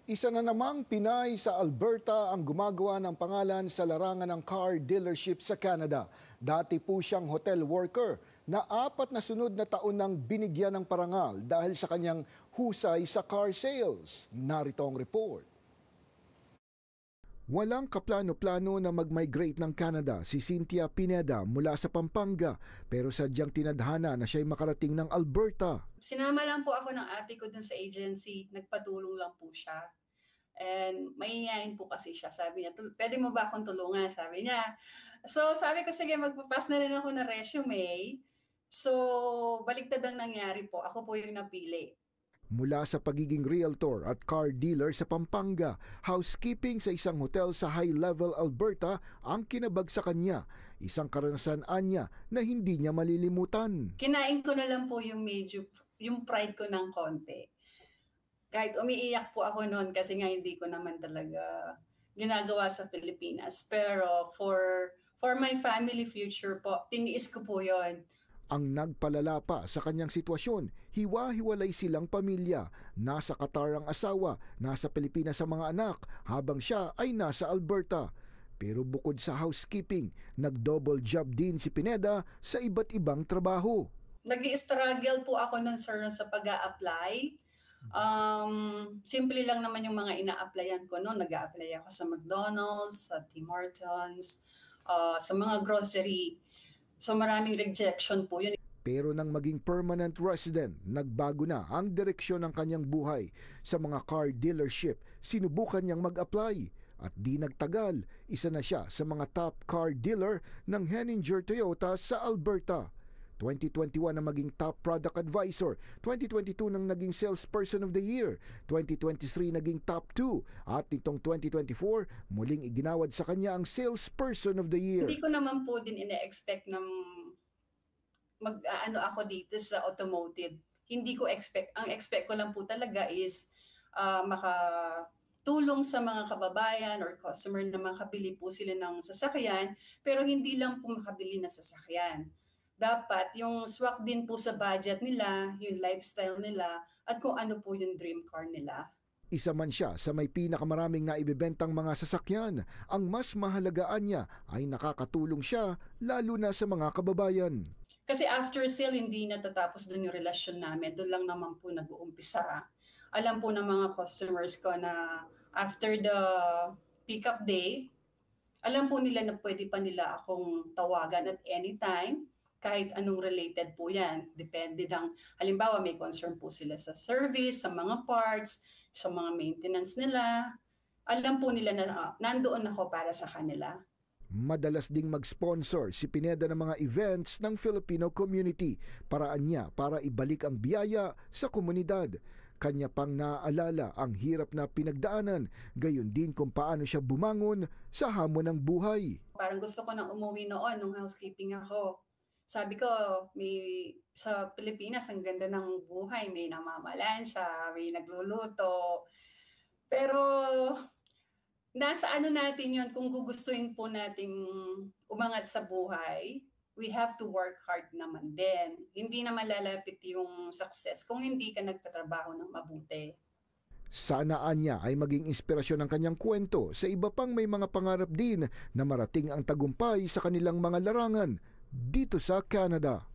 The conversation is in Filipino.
Isa na namang Pinay sa Alberta ang gumagawa ng pangalan sa larangan ng car dealership sa Canada. Dati po siyang hotel worker na 4 na sunod na taon nang binigyan ng parangal dahil sa kanyang husay sa car sales. Narito ang report. Walang kaplano-plano na mag-migrate ng Canada si Cynthia Pineda mula sa Pampanga pero sadyang tinadhana na siya'y makarating ng Alberta. Sinama lang po ako ng ate ko dun sa agency, nagpatulong lang po siya. And mahihayin po kasi siya. Sabi niya, pwede mo ba akong tulungan? Sabi niya. So sabi ko, sige, magpapas na rin ako ng resume. So baliktad ang nangyari po. Ako po yung napili. Mula sa pagiging realtor at car dealer sa Pampanga, housekeeping sa isang hotel sa High Level, Alberta ang kinabag sa kanya. Isang karanasan niya na hindi niya malilimutan. Kinain ko na lang po yung yung pride ko ng konti. Kahit umiiyak po ako noon kasi nga hindi ko naman talaga ginagawa sa Pilipinas. Pero for my family future po, tiniis ko po yon. Ang nagpalala pa sa kanyang sitwasyon, hiwa-hiwalay silang pamilya. Nasa Qatar ang asawa, nasa Pilipinas sa mga anak, habang siya ay nasa Alberta. Pero bukod sa housekeeping, nag-double job din si Pineda sa iba't ibang trabaho. Nag-i-struggle po ako nun, sir, sa pag-a-apply. Simple lang naman yung mga ina-applyan ko noon. Nag-a-apply ako sa McDonald's, sa Tim Hortons, sa mga grocery. So maraming rejection po yun. Pero nang maging permanent resident, nagbago na ang direksyon ng kanyang buhay. Sa mga car dealership, sinubukan niyang mag-apply. At di nagtagal, isa na siya sa mga top car dealer ng Henninger Toyota sa Alberta. 2021 na maging top product advisor, 2022 nang naging salesperson of the year, 2023 naging top 2 at nitong 2024 muling iginawad sa kanya ang salesperson of the year. Hindi ko naman po din ina-expect na mag-ano ako dito sa automotive. Hindi ko expect. Ang expect ko lang po talaga is makatulong sa mga kababayan or customer na makabili po sila ng sasakyan, pero hindi lang po makabili ng sasakyan. Dapat yung swak din po sa budget nila, yung lifestyle nila, at kung ano po yung dream car nila. Isa man siya sa may pinakamaraming naibibentang mga sasakyan, ang mas mahalagaan niya ay nakakatulong siya lalo na sa mga kababayan. Kasi after sale, hindi natatapos doon yung relasyon namin. Doon lang naman po nag-uumpisa. Alam po ng mga customers ko na after the pick-up day, alam po nila na pwede pa nila akong tawagan at anytime. Kahit anong related po yan. Depende lang. Halimbawa, may concern po sila sa service, sa mga parts, sa mga maintenance nila. Alam po nila na nandoon ako para sa kanila. Madalas ding mag-sponsor si Pineda ng mga events ng Filipino community. Paraan niya para ibalik ang biyaya sa komunidad. Kanya pang naaalala ang hirap na pinagdaanan, gayon din kung paano siya bumangon sa hamon ng buhay. Parang gusto ko nang umuwi noon nung housekeeping ako. Sabi ko, sa Pilipinas, ang ganda ng buhay. May namamalansya, may nagluluto. Pero nasa ano natin yon, kung gugustuhin po nating umangat sa buhay, we have to work hard naman din. Hindi na malalapit yung success kung hindi ka nagtatrabaho ng mabuti. Sanaan niya ay maging inspirasyon ng kanyang kwento sa iba pang may mga pangarap din na marating ang tagumpay sa kanilang mga larangan dito sa Canada.